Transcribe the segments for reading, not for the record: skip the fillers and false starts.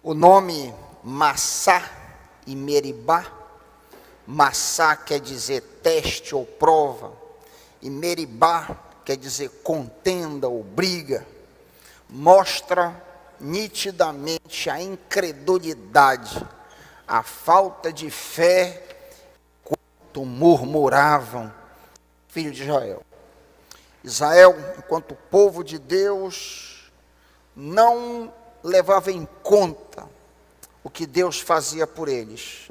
O nome Massá e Meribá, Massá quer dizer teste ou prova, e Meribá quer dizer contenda ou briga, mostra nitidamente a incredulidade, a falta de fé, quanto murmuravam, filhos de Israel. Israel, enquanto povo de Deus, não levava em conta o que Deus fazia por eles.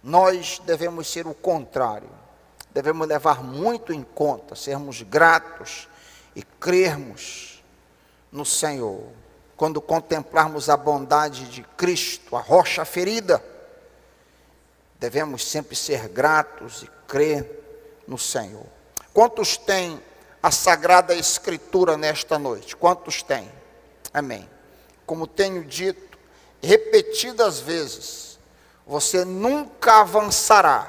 Nós devemos ser o contrário. Devemos levar muito em conta, sermos gratos e crermos no Senhor. Quando contemplarmos a bondade de Cristo, a rocha ferida, devemos sempre ser gratos e crer no Senhor. Quantos têm a Sagrada Escritura nesta noite? Quantos têm? Amém. Como tenho dito repetidas vezes, você nunca avançará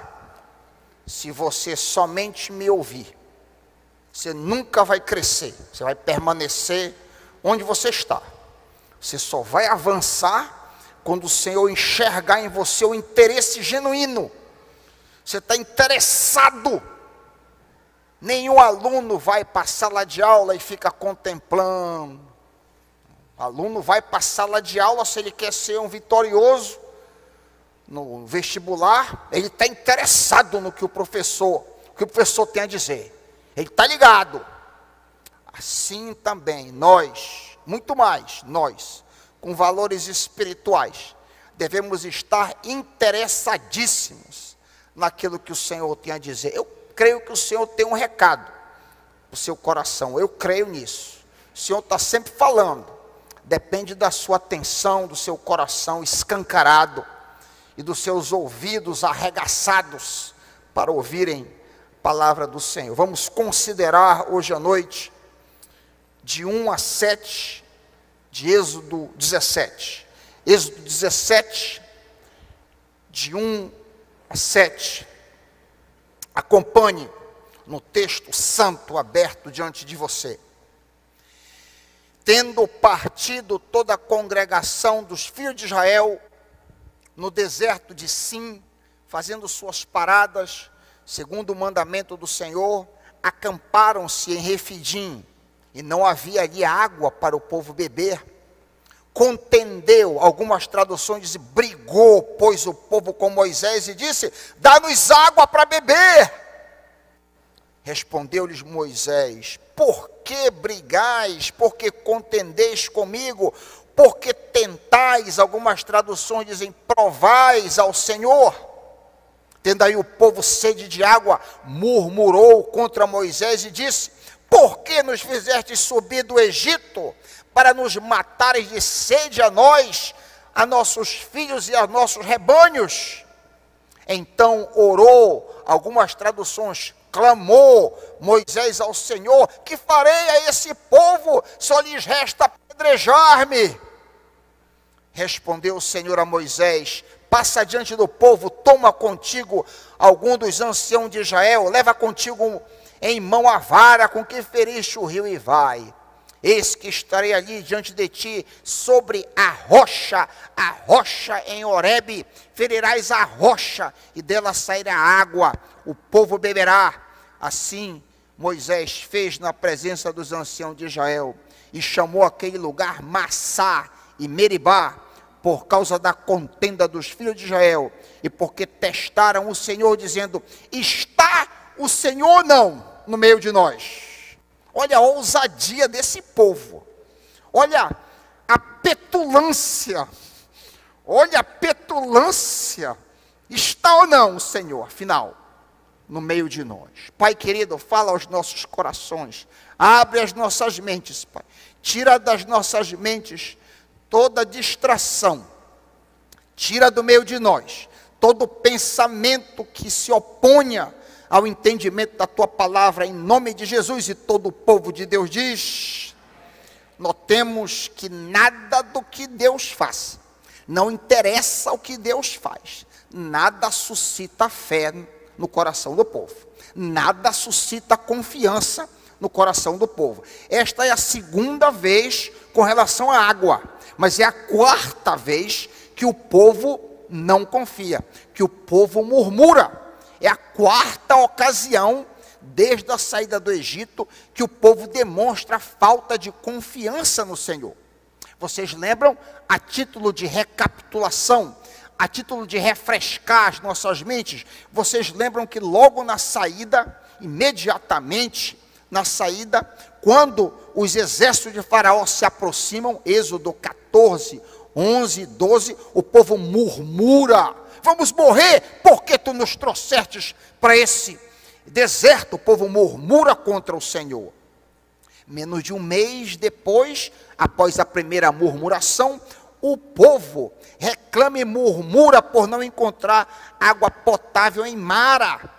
se você somente me ouvir. Você nunca vai crescer, você vai permanecer onde você está. Você só vai avançar quando o Senhor enxergar em você o interesse genuíno. Você está interessado. Nenhum aluno vai para a sala de aula e fica contemplando. O aluno vai para a sala de aula se ele quer ser um vitorioso no vestibular. Ele está interessado no que o professor tem a dizer. Ele está ligado. Assim também nós, muito mais nós, com valores espirituais, devemos estar interessadíssimos naquilo que o Senhor tem a dizer. Eu creio que o Senhor tem um recado para o seu coração, eu creio nisso. O Senhor está sempre falando, depende da sua atenção, do seu coração escancarado e dos seus ouvidos arregaçados para ouvirem a palavra do Senhor. Vamos considerar hoje à noite, de 1 a 7, de Êxodo 17. Êxodo 17, de 1 a 7. Acompanhe no texto santo aberto diante de você. Tendo partido toda a congregação dos filhos de Israel no deserto de Sim, fazendo suas paradas, segundo o mandamento do Senhor, acamparam-se em Refidim, e não havia ali água para o povo beber. Contendeu, algumas traduções dizem, brigou, pois o povo com Moisés e disse, dá-nos água para beber. Respondeu-lhes Moisés, por que brigais, por que contendeis comigo, por que tentais, algumas traduções dizem, provais ao Senhor. Tendo aí o povo sede de água, murmurou contra Moisés e disse, por que nos fizestes subir do Egito, para nos matares de sede a nós, a nossos filhos e a nossos rebanhos? Então orou, algumas traduções, clamou Moisés ao Senhor, que farei a esse povo, só lhes resta apedrejar-me. Respondeu o Senhor a Moisés, passa diante do povo, toma contigo algum dos anciãos de Israel, leva contigo em mão a vara com que feriste o rio e vai. Eis que estarei ali diante de ti, sobre a rocha em Horebe, ferirás a rocha, e dela sairá água, o povo beberá. Assim Moisés fez na presença dos anciãos de Israel, e chamou aquele lugar Massá e Meribá, por causa da contenda dos filhos de Israel, e porque testaram o Senhor, dizendo, está o Senhor não no meio de nós? Olha a ousadia desse povo, olha a petulância, está ou não o Senhor, afinal, no meio de nós? Pai querido, fala aos nossos corações, abre as nossas mentes, Pai, tira das nossas mentes toda distração, tira do meio de nós todo pensamento que se oponha ao entendimento da tua palavra, em nome de Jesus. E todo o povo de Deus diz, notemos que nada do que Deus faz, não interessa o que Deus faz, nada suscita fé no coração do povo, nada suscita confiança no coração do povo. Esta é a segunda vez com relação à água, mas é a quarta vez que o povo não confia, que o povo murmura. É a quarta ocasião, desde a saída do Egito, que o povo demonstra falta de confiança no Senhor. Vocês lembram, a título de recapitulação, a título de refrescar as nossas mentes, vocês lembram que logo na saída, imediatamente na saída, quando os exércitos de Faraó se aproximam, Êxodo 14, 11, 12, o povo murmura: vamos morrer, porque tu nos trouxestes para esse deserto. O povo murmura contra o Senhor. Menos de um mês depois, após a primeira murmuração, o povo reclama e murmura por não encontrar água potável em Mara.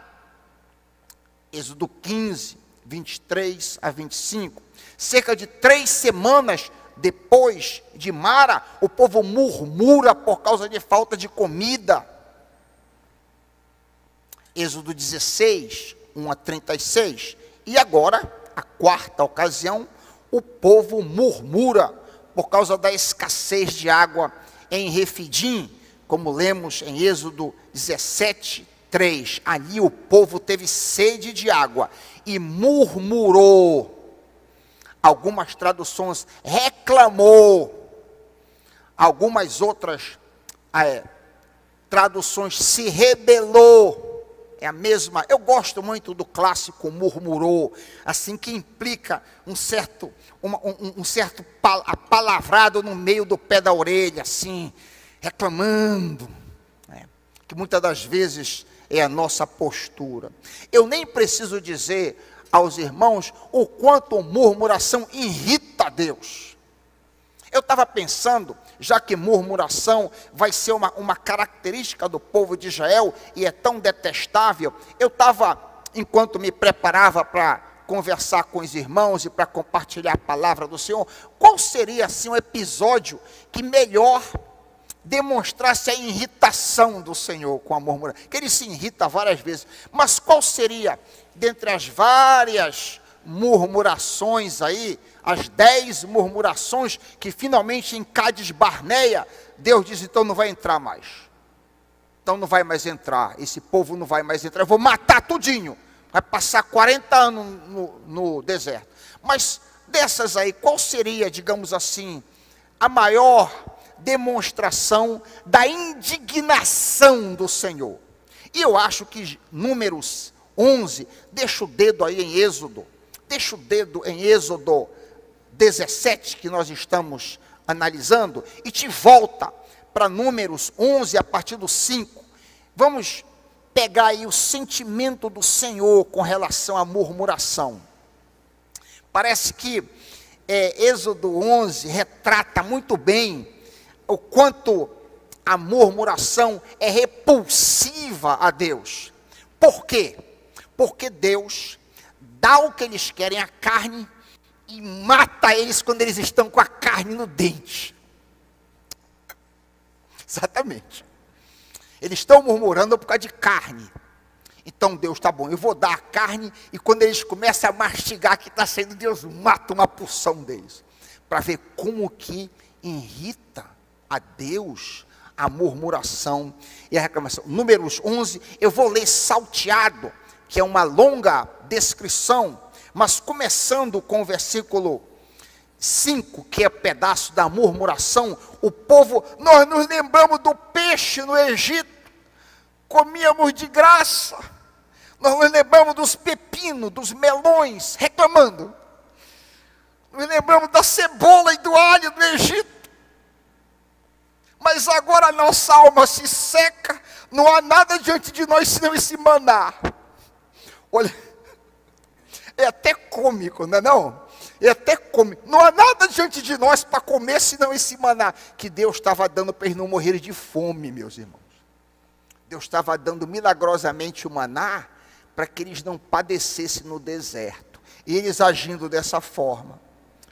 Êxodo 15, 23 a 25. Cerca de 3 semanas depois de Mara, o povo murmura por causa de falta de comida. Êxodo 16, 1 a 36. E agora, a quarta ocasião, o povo murmura por causa da escassez de água em Refidim, como lemos em Êxodo 17, 3. Ali o povo teve sede de água e murmurou. Algumas traduções reclamou. Algumas outras traduções se rebelou. É a mesma. Eu gosto muito do clássico murmurou, assim, que implica um certo apalavrado no meio do pé da orelha, assim, reclamando, que muitas das vezes é a nossa postura. Eu nem preciso dizer aos irmãos o quanto murmuração irrita a Deus. Eu estava pensando, já que murmuração vai ser uma característica do povo de Israel e é tão detestável, eu estava, enquanto me preparava para conversar com os irmãos e para compartilhar a palavra do Senhor, qual seria assim um episódio que melhor demonstrasse a irritação do Senhor com a murmuração? Que ele se irrita várias vezes, mas qual seria, dentre as várias murmurações aí, as 10 murmurações que finalmente em Cádiz Barneia, Deus diz: então não vai entrar mais, então não vai mais entrar, esse povo não vai mais entrar, eu vou matar tudinho, vai passar 40 anos no deserto. Mas dessas aí, qual seria, digamos assim, a maior demonstração da indignação do Senhor? E eu acho que Números 11, deixa o dedo aí em Êxodo, deixa o dedo em Êxodo 17, que nós estamos analisando, e te volta para Números 11, a partir do 5. Vamos pegar aí o sentimento do Senhor com relação à murmuração. Parece que Êxodo 11 retrata muito bem o quanto a murmuração é repulsiva a Deus. Por quê? Porque Deus dá o que eles querem, a carne, e mata eles quando eles estão com a carne no dente. Exatamente. Eles estão murmurando por causa de carne. Então Deus, tá bom, eu vou dar a carne, e quando eles começam a mastigar que está saindo, Deus mata uma porção deles. Para ver como que irrita a Deus a murmuração e a reclamação. Números 11, eu vou ler salteado, que é uma longa descrição, mas começando com o versículo 5, que é pedaço da murmuração, o povo: nós nos lembramos do peixe no Egito, comíamos de graça, nós nos lembramos dos pepinos, dos melões, reclamando, nos lembramos da cebola e do alho do Egito, mas agora a nossa alma se seca, não há nada diante de nós senão esse maná. Olha, é até cômico, não é não? É até cômico. Não há nada diante de nós para comer senão esse maná que Deus estava dando para eles não morrerem de fome, meus irmãos. Deus estava dando milagrosamente o maná para que eles não padecessem no deserto. E eles agindo dessa forma.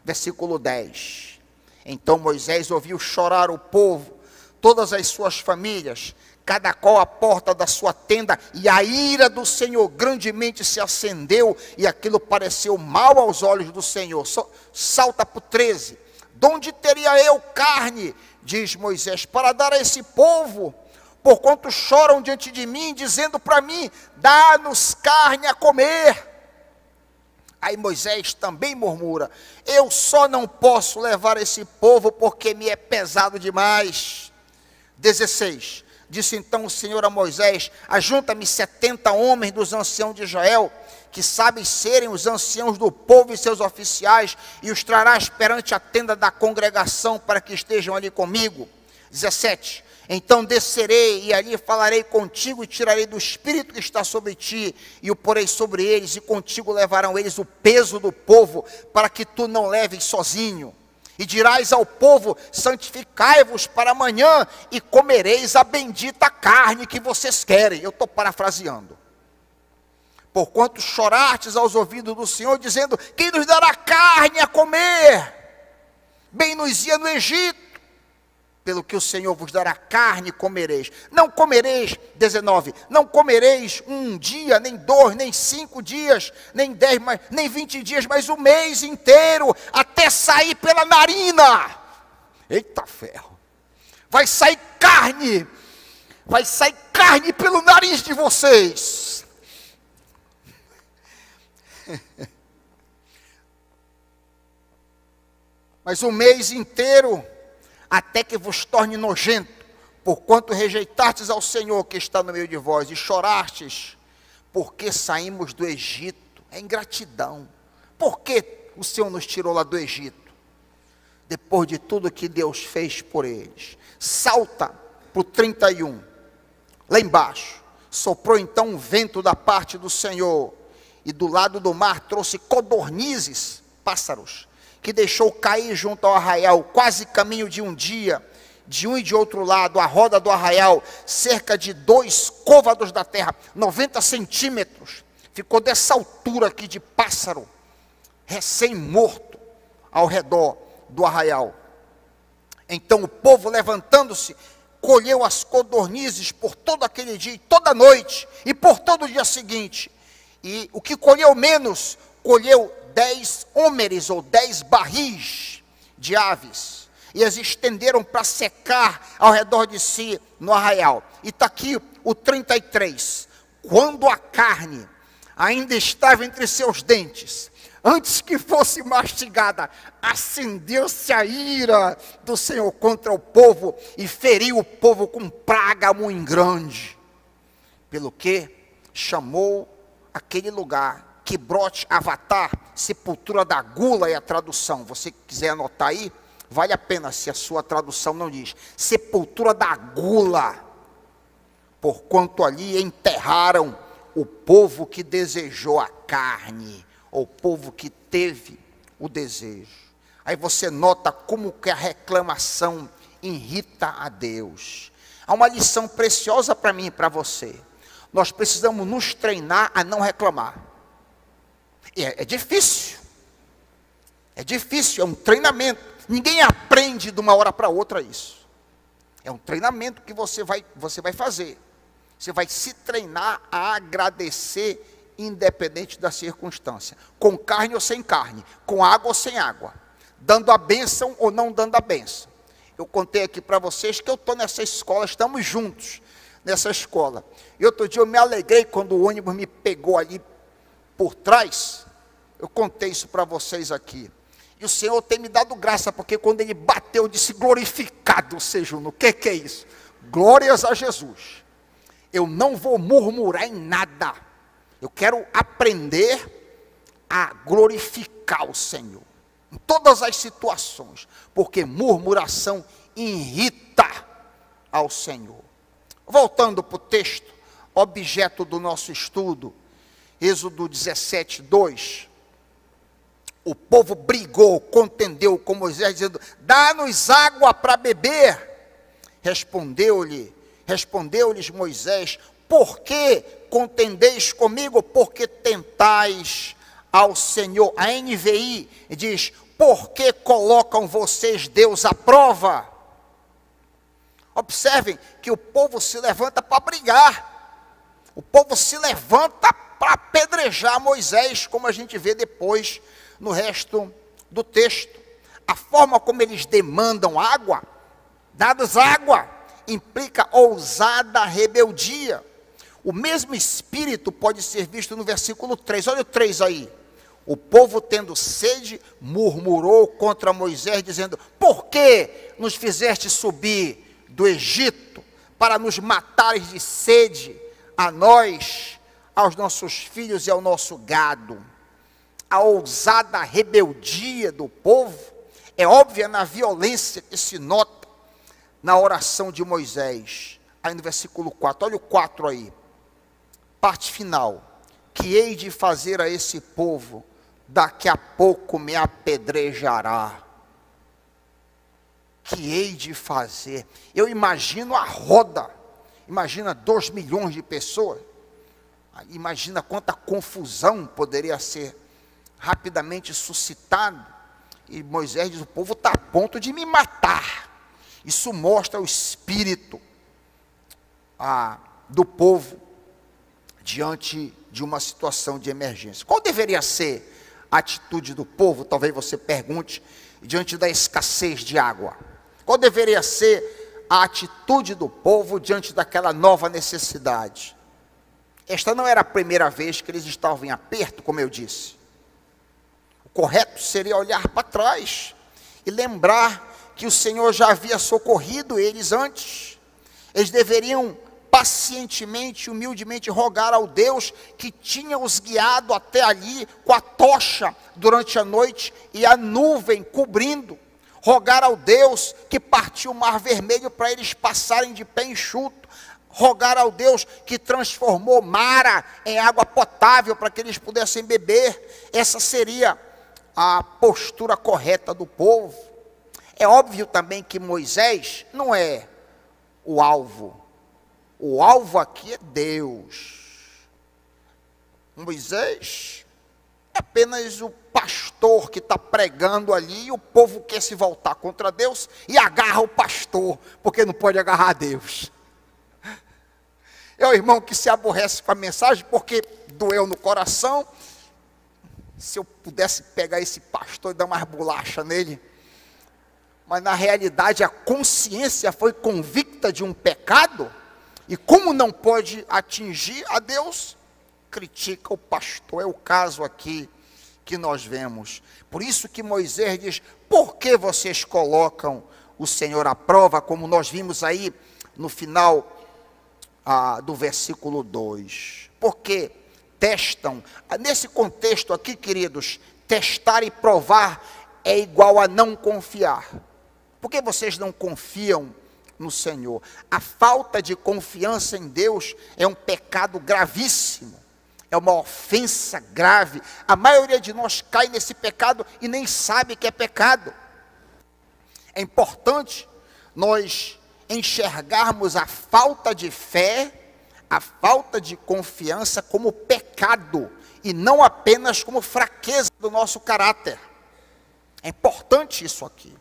Versículo 10. Então Moisés ouviu chorar o povo, todas as suas famílias, cada qual à porta da sua tenda, e a ira do Senhor grandemente se acendeu, e aquilo pareceu mal aos olhos do Senhor. Salta para o 13. de onde teria eu carne, diz Moisés, para dar a esse povo? Porquanto choram diante de mim, dizendo para mim, dá-nos carne a comer. Aí Moisés também murmura, eu só não posso levar esse povo, porque me é pesado demais. 16, disse então o Senhor a Moisés, ajunta-me 70 homens dos anciãos de Israel, que sabem serem os anciãos do povo e seus oficiais, e os trarás perante a tenda da congregação, para que estejam ali comigo. 17, então descerei, e ali falarei contigo, e tirarei do espírito que está sobre ti, e o porei sobre eles, e contigo levarão eles o peso do povo, para que tu não leves sozinho. E dirás ao povo, santificai-vos para amanhã, e comereis a bendita carne que vocês querem. Eu estou parafraseando. Porquanto chorastes aos ouvidos do Senhor, dizendo, quem nos dará carne a comer? Bem nos ia no Egito. Pelo que o Senhor vos dará carne, comereis. Não comereis, 19, não comereis um dia, nem 2, nem 5 dias, nem 10, nem 20 dias, mas o mês inteiro, até sair pela narina. Eita ferro. Vai sair carne pelo nariz de vocês. Mas o mês inteiro, até que vos torne nojento, porquanto rejeitastes ao Senhor que está no meio de vós, e chorastes, porque saímos do Egito. É ingratidão. Por que o Senhor nos tirou lá do Egito? Depois de tudo que Deus fez por eles. Salta para o 31, lá embaixo. Soprou então um vento da parte do Senhor, e do lado do mar trouxe codornizes, pássaros, que deixou cair junto ao arraial, quase caminho de um dia, de um e de outro lado, a roda do arraial, cerca de 2 côvados da terra, 90 centímetros, ficou dessa altura aqui de pássaro, recém-morto, ao redor do arraial. Então o povo, levantando-se, colheu as codornizes por todo aquele dia, e toda noite, e por todo o dia seguinte, e o que colheu menos, colheu 10 hômeres ou 10 barris de aves, e as estenderam para secar ao redor de si no arraial. E está aqui o 33, quando a carne ainda estava entre seus dentes, antes que fosse mastigada, acendeu-se a ira do Senhor contra o povo, e feriu o povo com praga muito grande, pelo que chamou aquele lugar Quibrote Avatar, sepultura da gula, é a tradução. Você quiser anotar aí, vale a pena, se a sua tradução não diz, sepultura da gula, porquanto ali enterraram o povo que desejou a carne, ou o povo que teve o desejo. Aí você nota como que a reclamação irrita a Deus. Há uma lição preciosa para mim e para você. Nós precisamos nos treinar a não reclamar. É difícil, é um treinamento, ninguém aprende de uma hora para outra isso, é um treinamento que você vai fazer, você vai se treinar a agradecer, independente da circunstância, com carne ou sem carne, com água ou sem água, dando a bênção ou não dando a bênção. Eu contei aqui para vocês que eu estou nessa escola, estamos juntos nessa escola, e outro dia eu me alegrei quando o ônibus me pegou ali por trás. Eu contei isso para vocês aqui, e o Senhor tem me dado graça, porque quando ele bateu, eu disse, glorificado seja o Senhor. O que é isso? Glórias a Jesus. Eu não vou murmurar em nada, eu quero aprender a glorificar o Senhor, em todas as situações, porque murmuração irrita ao Senhor. Voltando para o texto, objeto do nosso estudo, Êxodo 17, 2, o povo brigou, contendeu com Moisés, dizendo, dá-nos água para beber. Respondeu-lhes Moisés, por que contendeis comigo? Porque tentais ao Senhor. A NVI diz, por que colocam vocês Deus à prova? Observem que o povo se levanta para brigar, o povo se levanta para apedrejar Moisés, como a gente vê depois no resto do texto. a forma como eles demandam água, dados água, implica ousada rebeldia. O mesmo espírito pode ser visto no versículo 3, olha o 3 aí. O povo, tendo sede, murmurou contra Moisés, dizendo: por que nos fizeste subir do Egito para nos matares de sede, a nós, aos nossos filhos e ao nosso gado? A ousada rebeldia do povo é óbvia na violência que se nota na oração de Moisés. Aí no versículo 4, olha o 4 aí, parte final: que hei de fazer a esse povo, daqui a pouco me apedrejará. Que hei de fazer? Eu imagino a roda, imagina 2 milhões de pessoas, imagina quanta confusão poderia ser rapidamente suscitado. E Moisés diz: o povo está a ponto de me matar. Isso mostra o espírito do povo diante de uma situação de emergência. Qual deveria ser a atitude do povo? Talvez você pergunte, diante da escassez de água. Qual deveria ser a atitude do povo diante daquela nova necessidade? Esta não era a primeira vez que eles estavam em aperto, como eu disse. O correto seria olhar para trás e lembrar que o Senhor já havia socorrido eles antes. Eles deveriam pacientemente, humildemente rogar ao Deus que tinha os guiado até ali com a tocha durante a noite e a nuvem cobrindo. Rogar ao Deus que partiu o mar vermelho para eles passarem de pé enxuto. Rogar ao Deus que transformou Mara em água potável para que eles pudessem beber. Essa seria a postura correta do povo. É óbvio também que Moisés não é o alvo. O alvo aqui é Deus. Moisés é apenas o pastor que está pregando ali, e o povo quer se voltar contra Deus e agarra o pastor, porque não pode agarrar a Deus. É o irmão que se aborrece com a mensagem porque doeu no coração. Se eu pudesse pegar esse pastor e dar umas bolachas nele, mas na realidade a consciência foi convicta de um pecado, e como não pode atingir a Deus, critica o pastor. É o caso aqui que nós vemos. Por isso que Moisés diz: por que vocês colocam o Senhor à prova, como nós vimos aí no final do versículo 2? Porque testam. Nesse contexto aqui, queridos, testar e provar é igual a não confiar. Por que vocês não confiam no Senhor? A falta de confiança em Deus é um pecado gravíssimo, é uma ofensa grave. A maioria de nós cai nesse pecado e nem sabe que é pecado. É importante nós enxergarmos a falta de fé, a falta de confiança como pecado, e não apenas como fraqueza do nosso caráter. É importante isso aqui.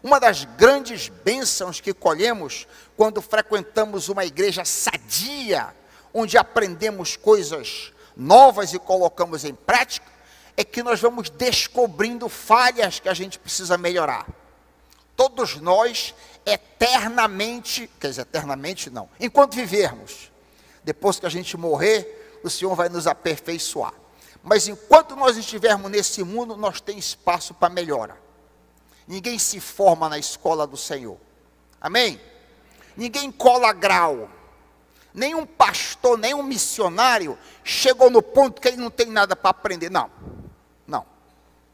Uma das grandes bênçãos que colhemos quando frequentamos uma igreja sadia, onde aprendemos coisas novas e colocamos em prática, é que nós vamos descobrindo falhas que a gente precisa melhorar. Todos nós, eternamente, quer dizer, eternamente não, enquanto vivermos, depois que a gente morrer, o Senhor vai nos aperfeiçoar. Mas enquanto nós estivermos nesse mundo, nós temos espaço para melhora. Ninguém se forma na escola do Senhor. Amém? Ninguém cola grau. Nenhum pastor, nenhum missionário chegou no ponto que ele não tem nada para aprender. Não. Não.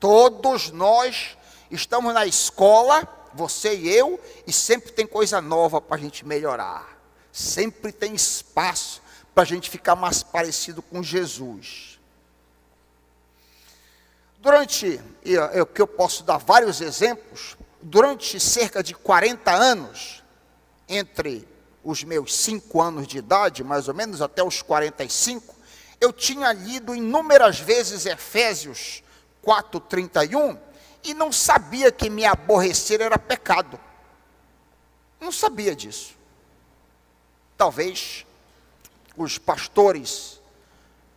Todos nós estamos na escola, você e eu, e sempre tem coisa nova para a gente melhorar. Sempre tem espaço para a gente ficar mais parecido com Jesus. Que eu posso dar vários exemplos, durante cerca de 40 anos, entre os meus 5 anos de idade, mais ou menos, até os 45, eu tinha lido inúmeras vezes Efésios 4:31, e não sabia que me aborrecer era pecado. Não sabia disso. Talvez os pastores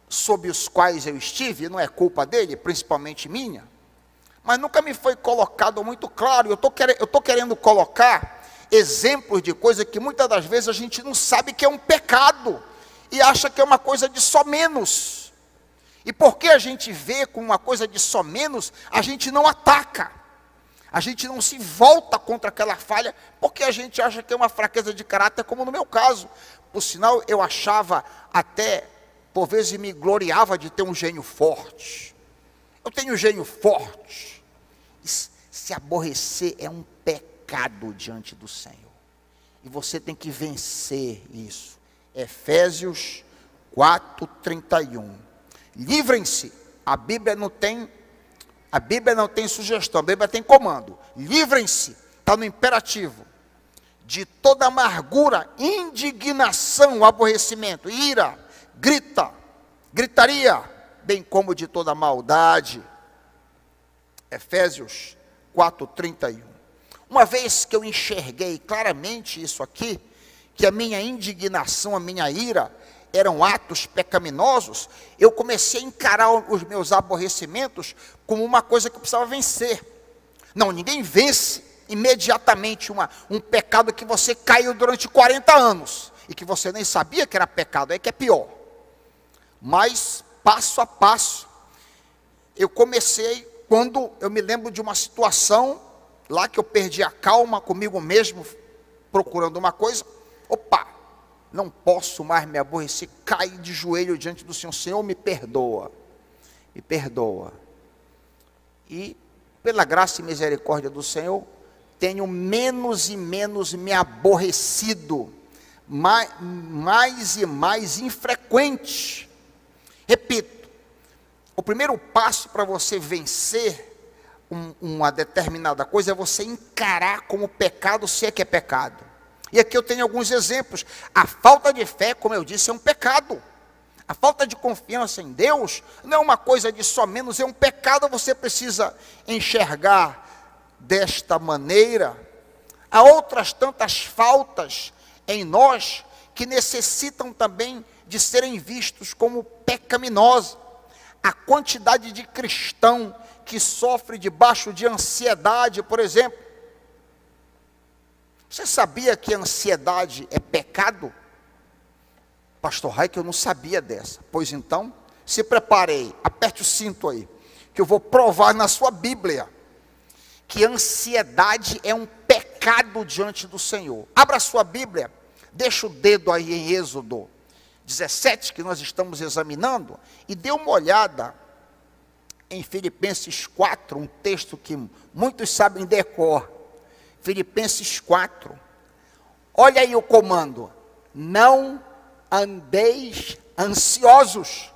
sob os quais eu estive, não é culpa dele, principalmente minha, mas nunca me foi colocado muito claro. Eu estou querendo colocar exemplos de coisa que muitas das vezes a gente não sabe que é um pecado, e acha que é uma coisa de só menos. E porque a gente vê como uma coisa de só menos, a gente não ataca, a gente não se volta contra aquela falha, porque a gente acha que é uma fraqueza de caráter, como no meu caso. Por sinal, eu achava até, por vezes me gloriava de ter um gênio forte. Eu tenho um gênio forte. Se aborrecer é um pecado diante do Senhor, e você tem que vencer isso. Efésios 4:31. Livrem-se. A Bíblia não tem sugestão, a Bíblia tem comando. Livrem-se, está no imperativo, de toda amargura, indignação, aborrecimento, ira, gritaria, bem como de toda maldade. Efésios 4:31. Uma vez que eu enxerguei claramente isso aqui, que a minha indignação, a minha ira eram atos pecaminosos, eu comecei a encarar os meus aborrecimentos como uma coisa que eu precisava vencer. Não, ninguém vence imediatamente um pecado que você caiu durante 40 anos, e que você nem sabia que era pecado, é que é pior. Mas, passo a passo, eu comecei, quando eu me lembro de uma situação, lá que eu perdi a calma comigo mesmo, procurando uma coisa, opa, não posso mais me aborrecer, caí de joelho diante do Senhor. Senhor, me perdoa, me perdoa. E, pela graça e misericórdia do Senhor, tenho menos e menos me aborrecido, mais e mais infrequente. Repito, o primeiro passo para você vencer uma determinada coisa é você encarar como pecado, se é que é pecado. E aqui eu tenho alguns exemplos. A falta de fé, como eu disse, é um pecado. A falta de confiança em Deus não é uma coisa de só menos, é um pecado. Você precisa enxergar desta maneira. Há outras tantas faltas em nós que necessitam também de serem vistos como pecaminosas. A quantidade de cristão que sofre debaixo de ansiedade, por exemplo. Você sabia que a ansiedade é pecado? Pastor Raik, eu não sabia dessa. Pois então, se prepare aí, aperte o cinto aí, que eu vou provar na sua Bíblia que a ansiedade é um pecado diante do Senhor. Abra a sua Bíblia, deixa o dedo aí em Êxodo 17, que nós estamos examinando, e dê uma olhada em Filipenses 4, um texto que muitos sabem de cor. Filipenses 4, olha aí o comando: não andeis ansiosos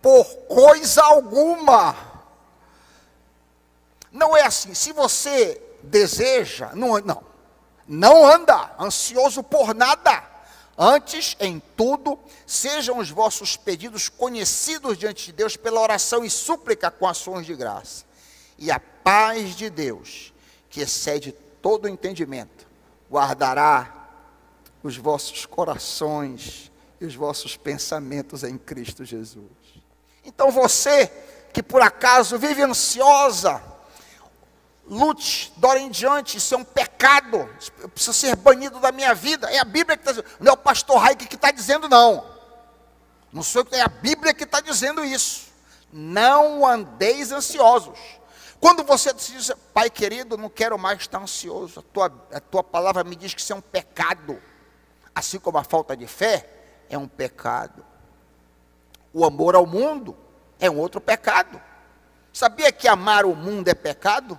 por coisa alguma. Não é assim, se você deseja, não anda ansioso por nada. Antes, em tudo, sejam os vossos pedidos conhecidos diante de Deus pela oração e súplica com ações de graça. E a paz de Deus, que excede todo o entendimento, guardará os vossos corações e os vossos pensamentos em Cristo Jesus. Então você que por acaso vive ansiosa, lute, dore em diante, isso é um pecado, eu preciso ser banido da minha vida. É a Bíblia que está dizendo, não é o pastor Raik que está dizendo, não sou eu, é a Bíblia que está dizendo isso. Não andeis ansiosos. Quando você diz, pai querido, não quero mais estar ansioso, a tua palavra me diz que isso é um pecado, assim como a falta de fé é um pecado. O amor ao mundo é um outro pecado. Sabia que amar o mundo é pecado?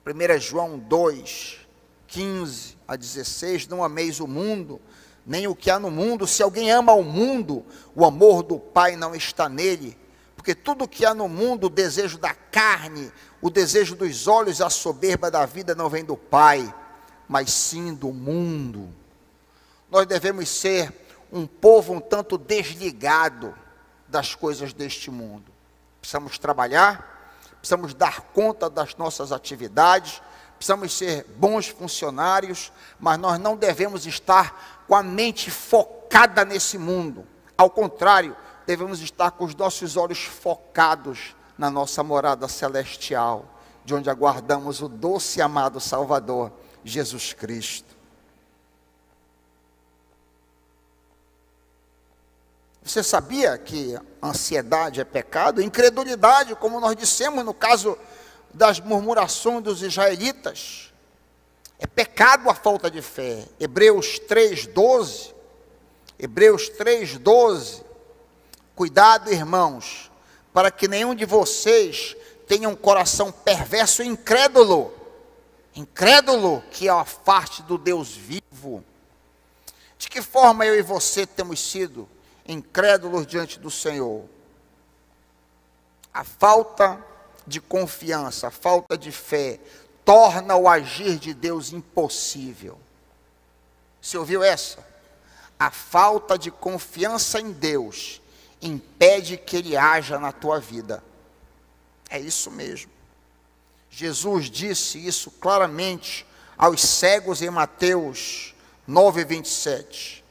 1 João 2, 15 a 16, não ameis o mundo, nem o que há no mundo. Se alguém ama o mundo, o amor do Pai não está nele. Porque tudo que há no mundo, o desejo da carne, o desejo dos olhos, a soberba da vida não vem do Pai, mas sim do mundo. Nós devemos ser um povo um tanto desligado das coisas deste mundo. Precisamos trabalhar, precisamos dar conta das nossas atividades, precisamos ser bons funcionários, mas nós não devemos estar com a mente focada nesse mundo. Ao contrário, devemos estar com os nossos olhos focados na nossa morada celestial, de onde aguardamos o doce e amado Salvador, Jesus Cristo. Você sabia que ansiedade é pecado? Incredulidade, como nós dissemos no caso das murmurações dos israelitas, é pecado a falta de fé. Hebreus 3:12. Hebreus 3:12. Cuidado, irmãos, para que nenhum de vocês tenha um coração perverso e incrédulo. Incrédulo que afaste do Deus vivo. De que forma eu e você temos sido incrédulos diante do Senhor? A falta de confiança, a falta de fé, torna o agir de Deus impossível. Você ouviu essa? A falta de confiança em Deus impede que Ele haja na tua vida. É isso mesmo. Jesus disse isso claramente aos cegos em Mateus 9:27.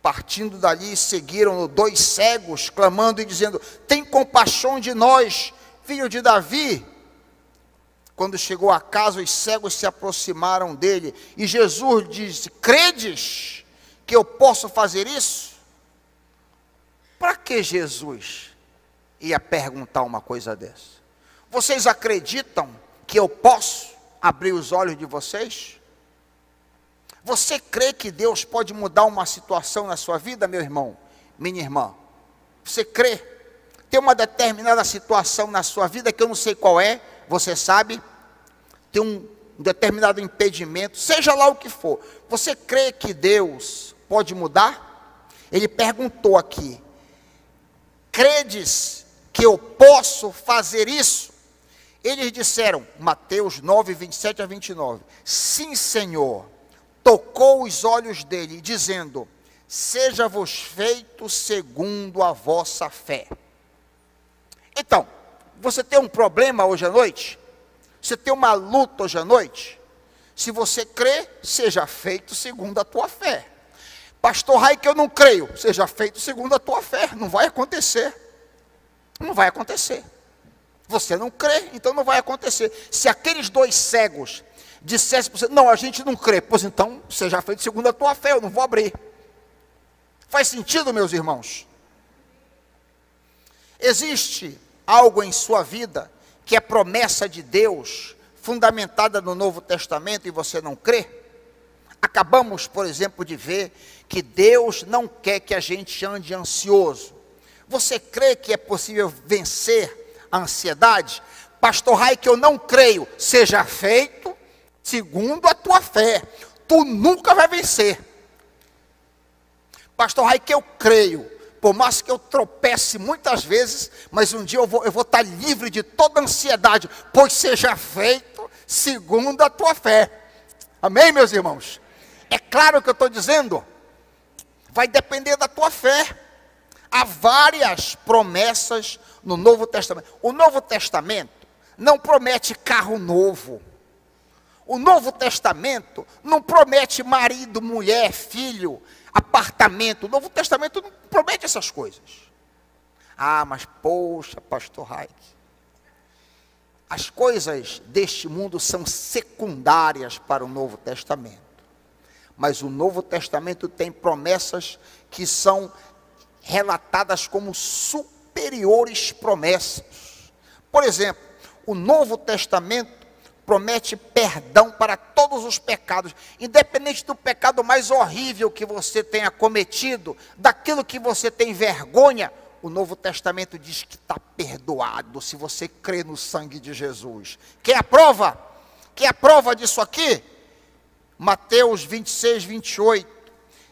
Partindo dali, seguiram-no 2 cegos, clamando e dizendo: tem compaixão de nós, filho de Davi. Quando chegou a casa, os cegos se aproximaram dele, e Jesus disse: credes que eu posso fazer isso? Para que Jesus ia perguntar uma coisa dessa? Vocês acreditam que eu posso abrir os olhos de vocês? Você crê que Deus pode mudar uma situação na sua vida, meu irmão, minha irmã? Você crê? Tem uma determinada situação na sua vida que eu não sei qual é, você sabe? Tem um determinado impedimento, seja lá o que for. Você crê que Deus pode mudar? Ele perguntou aqui: credes que eu posso fazer isso? Eles disseram, Mateus 9:27-29, sim, Senhor. Tocou os olhos dele, dizendo: seja-vos feito segundo a vossa fé. Então, você tem um problema hoje à noite? Você tem uma luta hoje à noite? Se você crê, seja feito segundo a tua fé. Pastor Raik, eu não creio. Seja feito segundo a tua fé. Não vai acontecer. Não vai acontecer. Você não crê, então não vai acontecer. Se aqueles 2 cegos dissessem para você: não, a gente não crê, pois então seja feito segundo a tua fé, eu não vou abrir. Faz sentido, meus irmãos? Existe algo em sua vida que é promessa de Deus, fundamentada no Novo Testamento, e você não crê? Acabamos, por exemplo, de ver que Deus não quer que a gente ande ansioso. Você crê que é possível vencer a ansiedade? Pastor Raik, eu não creio. Seja feito segundo a tua fé. Tu nunca vai vencer. Pastor Raik, eu creio. Por mais que eu tropece muitas vezes, mas um dia eu vou estar livre de toda ansiedade, pois seja feito segundo a tua fé. Amém, meus irmãos? É claro o que eu estou dizendo. Vai depender da tua fé. Há várias promessas no Novo Testamento. O Novo Testamento não promete carro novo. O Novo Testamento não promete marido, mulher, filho, apartamento. O Novo Testamento não promete essas coisas. Ah, mas poxa, pastor Raik, as coisas deste mundo são secundárias para o Novo Testamento. Mas o Novo Testamento tem promessas que são relatadas como superiores promessas. Por exemplo, o Novo Testamento promete perdão para todos os pecados, independente do pecado mais horrível que você tenha cometido, daquilo que você tem vergonha, o Novo Testamento diz que está perdoado, se você crê no sangue de Jesus. Quer a prova? Quer a prova disso aqui? Mateus 26:28,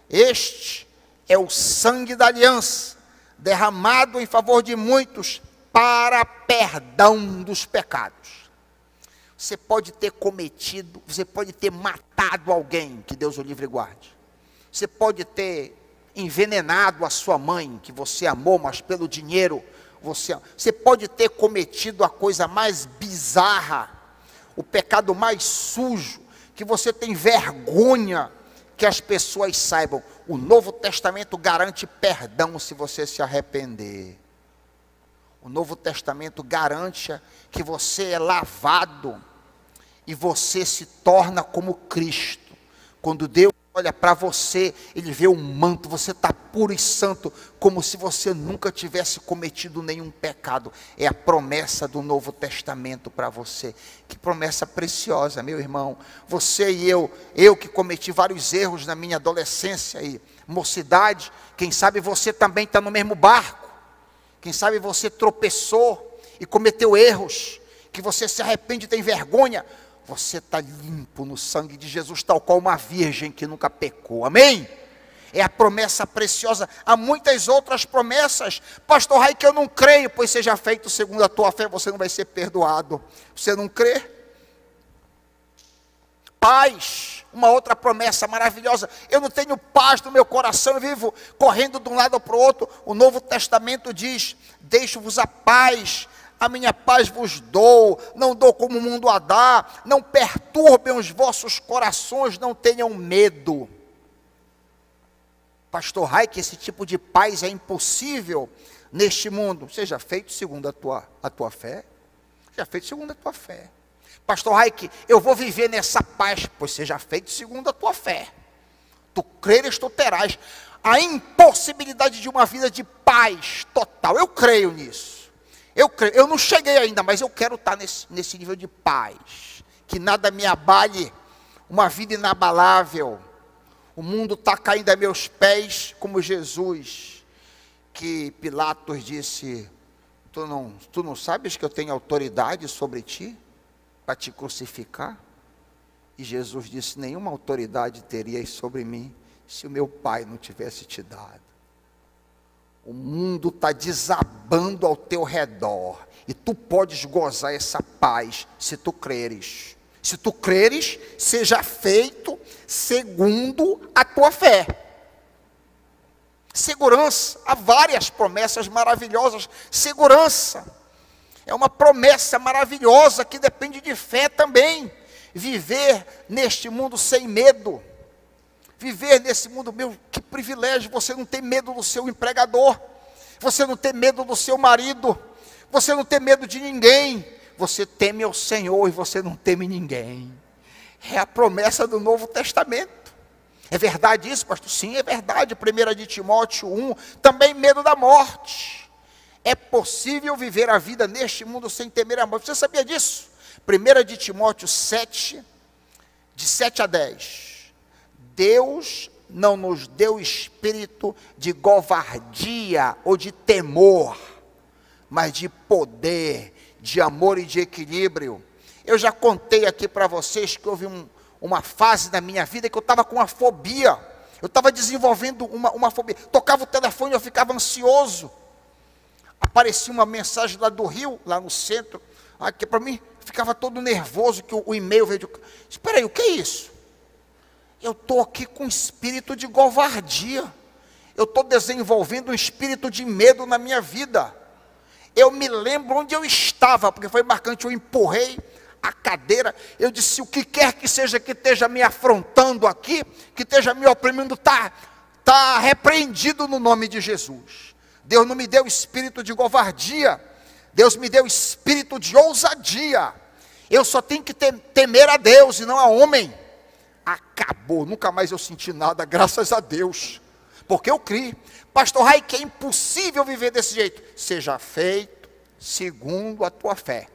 este é o sangue da aliança, derramado em favor de muitos, para perdão dos pecados. Você pode ter cometido, você pode ter matado alguém, que Deus o livre e guarde. Você pode ter envenenado a sua mãe, que você amou, mas pelo dinheiro você pode ter cometido a coisa mais bizarra, o pecado mais sujo, que você tem vergonha que as pessoas saibam. O Novo Testamento garante perdão se você se arrepender. O Novo Testamento garante que você é lavado e você se torna como Cristo. Quando Deus olha para você, Ele vê um manto, você está puro e santo, como se você nunca tivesse cometido nenhum pecado. É a promessa do Novo Testamento para você. Que promessa preciosa, meu irmão. Você e eu que cometi vários erros na minha adolescência e mocidade, quem sabe você também está no mesmo barco. Quem sabe você tropeçou e cometeu erros, que você se arrepende e tem vergonha. Você está limpo no sangue de Jesus, tal qual uma virgem que nunca pecou. Amém? É a promessa preciosa. Há muitas outras promessas. Pastor Rai, que eu não creio, pois seja feito segundo a tua fé, você não vai ser perdoado. Você não crê? Paz, uma outra promessa maravilhosa. Eu não tenho paz no meu coração, eu vivo correndo de um lado para o outro. O Novo Testamento diz: deixo-vos a paz, a minha paz vos dou, não dou como o mundo a dá, não perturbem os vossos corações, não tenham medo. Pastor Rai, que esse tipo de paz é impossível neste mundo. Seja feito segundo a tua fé. Seja feito segundo a tua fé. Pastor Rai, que eu vou viver nessa paz, pois seja feito segundo a tua fé. Tu creres, tu terás. A impossibilidade de uma vida de paz total, eu creio nisso. Eu não cheguei ainda, mas eu quero estar nesse nível de paz. Que nada me abale, uma vida inabalável. O mundo está caindo a meus pés, como Jesus, que Pilatos disse: tu não sabes que eu tenho autoridade sobre ti, para te crucificar? E Jesus disse: nenhuma autoridade terias sobre mim, se o meu Pai não tivesse te dado. O mundo está desabando ao teu redor, e tu podes gozar essa paz, se tu creres. Se tu creres, seja feito segundo a tua fé. Segurança, há várias promessas maravilhosas. Segurança é uma promessa maravilhosa que depende de fé também. Viver neste mundo sem medo. Viver nesse mundo, meu, que privilégio, você não tem medo do seu empregador, você não tem medo do seu marido, você não tem medo de ninguém, você teme ao Senhor e você não teme ninguém. É a promessa do Novo Testamento. É verdade isso, pastor? Sim, é verdade. 1 de Timóteo 1, também medo da morte. É possível viver a vida neste mundo sem temer a morte. Você sabia disso? 1 de Timóteo 7, de 7 a 10. Deus não nos deu espírito de covardia ou de temor, mas de poder, de amor e de equilíbrio. Eu já contei aqui para vocês que houve uma fase da minha vida que eu estava com uma fobia. Eu estava desenvolvendo uma fobia. Tocava o telefone e eu ficava ansioso. Aparecia uma mensagem lá do Rio, lá no centro, aqui para mim, ficava todo nervoso que o e-mail veio. Espera aí, o que é isso? Eu estou aqui com espírito de covardia. Eu estou desenvolvendo um espírito de medo na minha vida. Eu me lembro onde eu estava, porque foi marcante, eu empurrei a cadeira, eu disse: o que quer que seja que esteja me afrontando aqui, que esteja me oprimindo, está repreendido no nome de Jesus. Deus não me deu espírito de covardia, Deus me deu espírito de ousadia. Eu só tenho que temer a Deus e não a homem. Acabou, nunca mais eu senti nada, graças a Deus, porque eu criei. Pastor Rai, que é impossível viver desse jeito. Seja feito segundo a tua fé.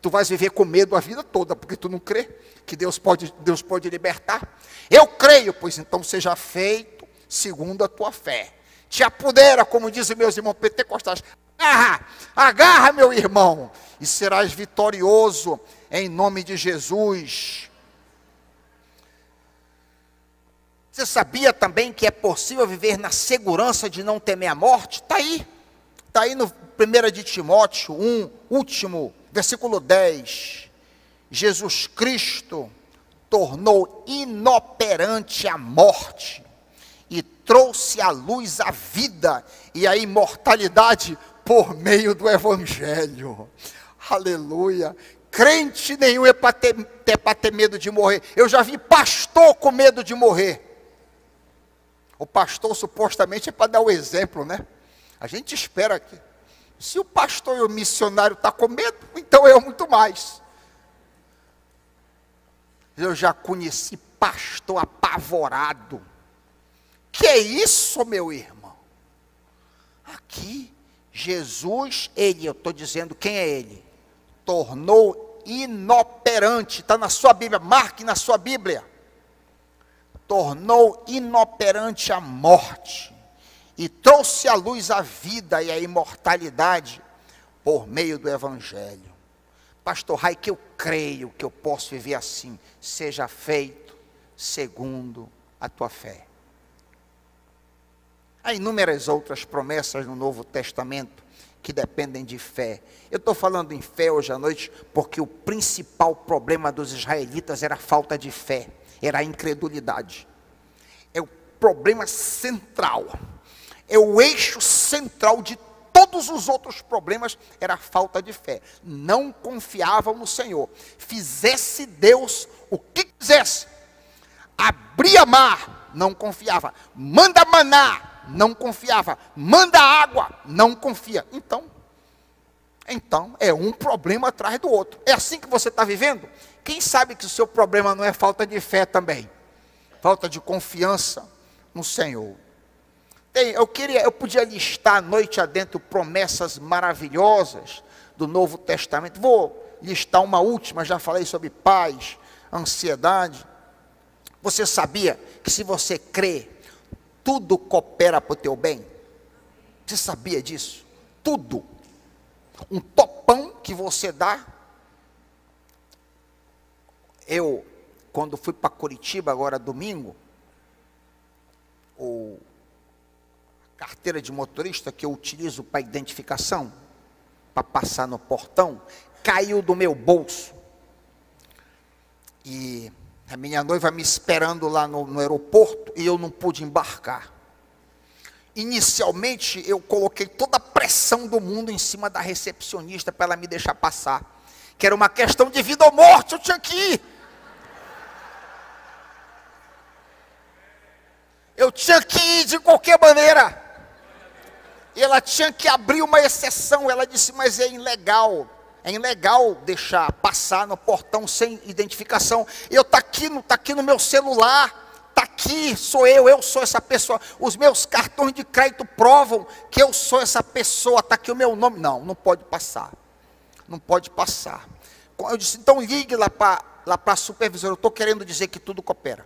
Tu vais viver com medo a vida toda, porque tu não crê que Deus pode libertar. Eu creio, pois então seja feito segundo a tua fé. Te apodera, como dizem meus irmãos pentecostais. Agarra, meu irmão, e serás vitorioso em nome de Jesus. Você sabia também que é possível viver na segurança de não temer a morte? Está aí no 1 de Timóteo 1, último, versículo 10. Jesus Cristo tornou inoperante a morte e trouxe à luz a vida e a imortalidade por meio do Evangelho. Aleluia! Crente nenhum é para ter medo de morrer. Eu já vi pastor com medo de morrer. O pastor supostamente é para dar o exemplo, né? A gente espera que Se o pastor e o missionário estão com medo, então eu muito mais. Eu já conheci pastor apavorado. Que é isso, meu irmão? Aqui, Jesus, eu estou dizendo quem é ele, tornou inoperante, está na sua Bíblia, marque na sua Bíblia, tornou inoperante a morte, e trouxe à luz a vida e a imortalidade, por meio do Evangelho. Pastor Rai, que eu creio que eu posso viver assim, seja feito segundo a tua fé. Há inúmeras outras promessas no Novo Testamento que dependem de fé. Eu estou falando em fé hoje à noite porque o principal problema dos israelitas era a falta de fé, era a incredulidade. É o problema central, é o eixo central de todos os outros problemas, era a falta de fé. Não confiavam no Senhor. Fizesse Deus o que quisesse, abria mar, não confiava, manda maná, não confiava, manda água, não confia. Então é um problema atrás do outro. É assim que você está vivendo? Quem sabe que o seu problema não é falta de fé também, falta de confiança no Senhor. Eu podia listar noite adentro promessas maravilhosas do Novo Testamento. Vou listar uma última, já falei sobre paz, ansiedade. Você sabia que se você crê, tudo coopera para o teu bem? Você sabia disso? Tudo. Um topão que você dá. Eu, quando fui para Curitiba, agora domingo, a carteira de motorista que eu utilizo para identificação, para passar no portão, caiu do meu bolso. E a minha noiva me esperando lá no aeroporto e eu não pude embarcar. Inicialmente eu coloquei toda a pressão do mundo em cima da recepcionista para ela me deixar passar, que era uma questão de vida ou morte, eu tinha que ir. Eu tinha que ir de qualquer maneira. E ela tinha que abrir uma exceção. Ela disse, mas é ilegal deixar passar no portão sem identificação. Eu tá aqui no meu celular, tá aqui, sou eu sou essa pessoa. Os meus cartões de crédito provam que eu sou essa pessoa, tá aqui o meu nome. Não pode passar. Não pode passar. Eu disse, então ligue lá para a supervisora, eu estou querendo dizer que tudo coopera.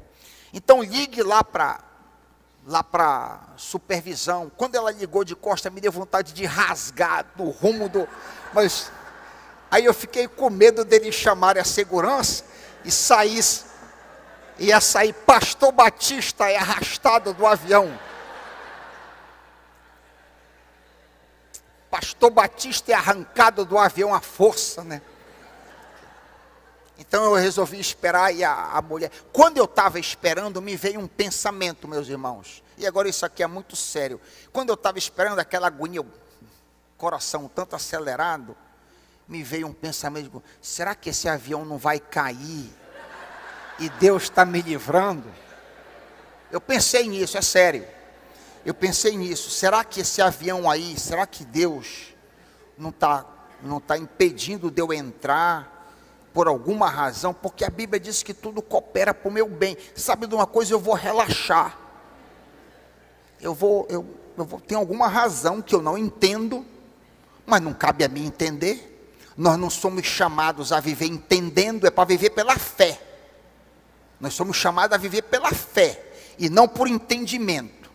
Então ligue lá para supervisão. Quando ela ligou de costa, me deu vontade de rasgar no rumo do... Mas aí eu fiquei com medo deles chamarem a segurança e ia sair pastor Batista arrastado do avião. Pastor Batista é arrancado do avião à força, né? Então eu resolvi esperar e a mulher... Quando eu estava esperando, me veio um pensamento, meus irmãos. E agora isso aqui é muito sério. Quando eu estava esperando aquela agonia, o coração tanto acelerado, me veio um pensamento, será que esse avião não vai cair? E Deus está me livrando? Eu pensei nisso, é sério. Eu pensei nisso. Será que esse avião aí, será que Deus não tá impedindo de eu entrar? Por alguma razão, porque a Bíblia diz que tudo coopera para o meu bem. Sabe de uma coisa, eu vou relaxar. Tem alguma razão que eu não entendo, mas não cabe a mim entender. Nós não somos chamados a viver entendendo, é para viver pela fé. Nós somos chamados a viver pela fé, e não por entendimento.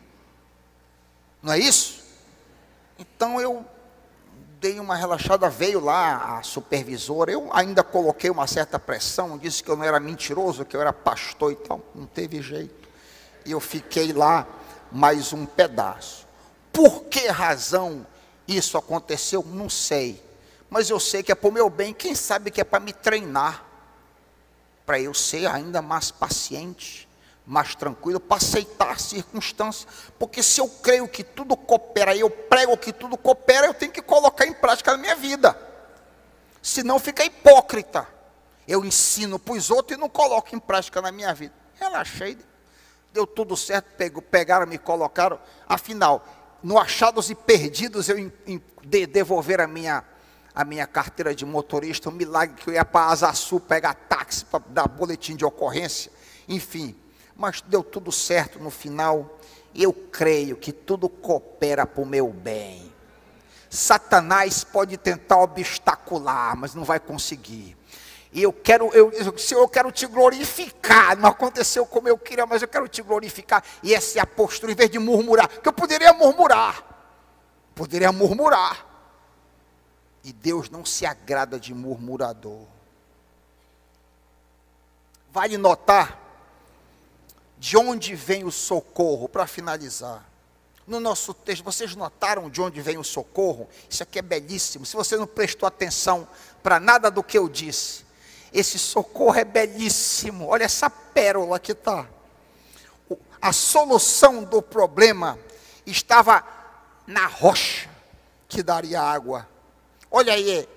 Não é isso? Então eu dei uma relaxada, veio lá a supervisora, eu ainda coloquei uma certa pressão, disse que eu não era mentiroso, que eu era pastor e tal, não teve jeito. E eu fiquei lá mais um pedaço. Por que razão isso aconteceu? Não sei. Mas eu sei que é para o meu bem, quem sabe que é para me treinar, para eu ser ainda mais paciente, mais tranquilo, para aceitar as circunstâncias, porque se eu creio que tudo coopera, eu prego que tudo coopera, eu tenho que colocar em prática na minha vida, senão fica hipócrita, eu ensino para os outros e não coloco em prática na minha vida. Relaxei, deu tudo certo, pegaram, me colocaram, afinal, no Achados e Perdidos, eu devolver a minha carteira de motorista, um milagre que eu ia para Asa Sul pegar táxi para dar boletim de ocorrência, enfim, mas deu tudo certo no final. Eu creio que tudo coopera para o meu bem. Satanás pode tentar obstacular, mas não vai conseguir. E Senhor, eu quero te glorificar. Não aconteceu como eu queria, mas eu quero te glorificar. E essa é a postura, em vez de murmurar, que eu poderia murmurar. E Deus não se agrada de murmurador. Vale notar de onde vem o socorro, para finalizar. No nosso texto, vocês notaram de onde vem o socorro? Isso aqui é belíssimo. Se você não prestou atenção para nada do que eu disse, esse socorro é belíssimo. Olha essa pérola que está. A solução do problema estava na rocha que daria água. Olha aí,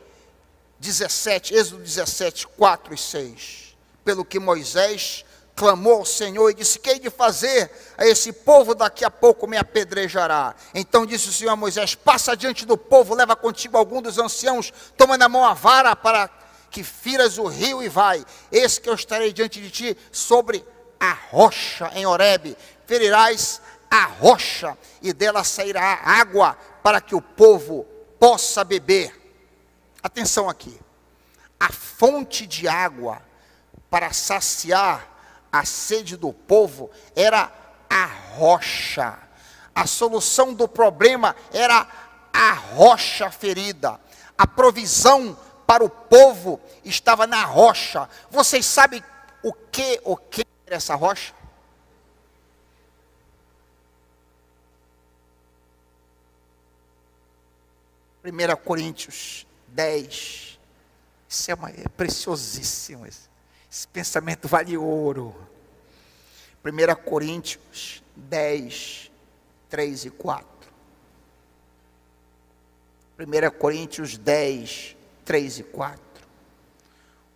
17, Êxodo 17, 4 e 6. Pelo que Moisés clamou ao Senhor e disse: que hei de fazer a esse povo? Daqui a pouco me apedrejará. Então disse o Senhor a Moisés: passa diante do povo, leva contigo algum dos anciãos, toma na mão a vara para que firas o rio e vai. Eis que eu estarei diante de ti sobre a rocha em Horebe. Ferirás a rocha e dela sairá água para que o povo possa beber. Atenção aqui. A fonte de água para saciar a sede do povo era a rocha. A solução do problema era a rocha ferida. A provisão para o povo estava na rocha. Vocês sabem o que era essa rocha? Primeira Coríntios 10. Isso é preciosíssimo. Esse pensamento vale ouro. 1 Coríntios 10, 3 e 4. 1 Coríntios 10, 3 e 4.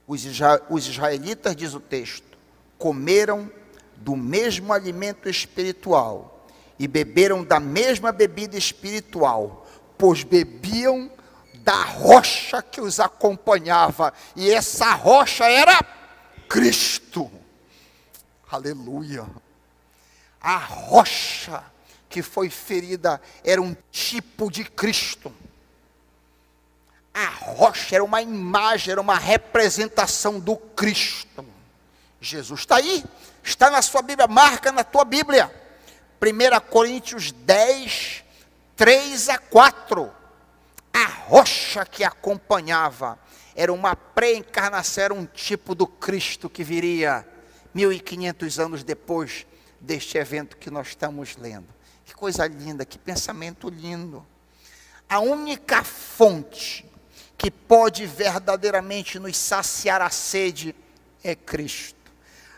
Os israelitas, diz o texto, comeram do mesmo alimento espiritual e beberam da mesma bebida espiritual, pois bebiam da rocha que os acompanhava, e essa rocha era Cristo. Aleluia. A rocha que foi ferida era um tipo de Cristo. A rocha era uma imagem, era uma representação do Cristo. Jesus está aí, está na sua Bíblia, marca na tua Bíblia. 1 Coríntios 10, 3 a 4. A rocha que acompanhava era uma pré-encarnação, era um tipo do Cristo que viria 1500 anos depois deste evento que nós estamos lendo. Que coisa linda, que pensamento lindo. A única fonte que pode verdadeiramente nos saciar a sede é Cristo.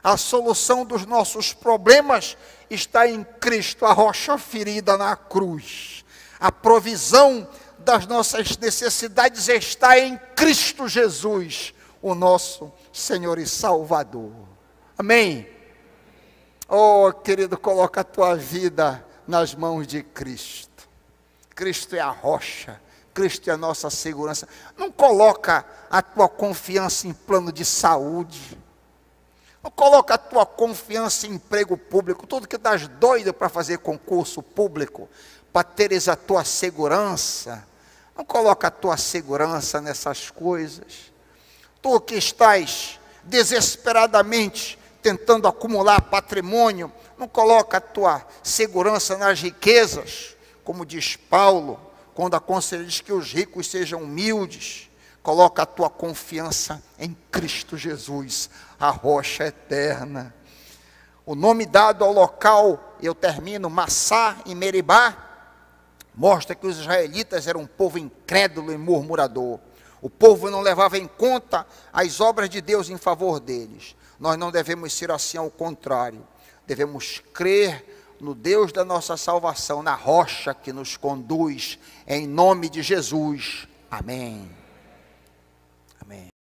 A solução dos nossos problemas está em Cristo, a rocha ferida na cruz. A provisão das nossas necessidades está em Cristo Jesus, o nosso Senhor e Salvador. Amém? Oh, querido, coloca a tua vida nas mãos de Cristo. Cristo é a rocha, Cristo é a nossa segurança. Não coloca a tua confiança em plano de saúde. Não coloca a tua confiança em emprego público. Tudo que estás doido para fazer concurso público, para teres a tua segurança. Não coloca a tua segurança nessas coisas. Tu que estás desesperadamente tentando acumular patrimônio, não coloca a tua segurança nas riquezas, como diz Paulo, quando aconselha que os ricos sejam humildes. Coloca a tua confiança em Cristo Jesus, a rocha eterna. O nome dado ao local, eu termino, Massá e Meribá, mostra que os israelitas eram um povo incrédulo e murmurador. O povo não levava em conta as obras de Deus em favor deles. Nós não devemos ser assim, ao contrário. Devemos crer no Deus da nossa salvação, na rocha que nos conduz, em nome de Jesus. Amém.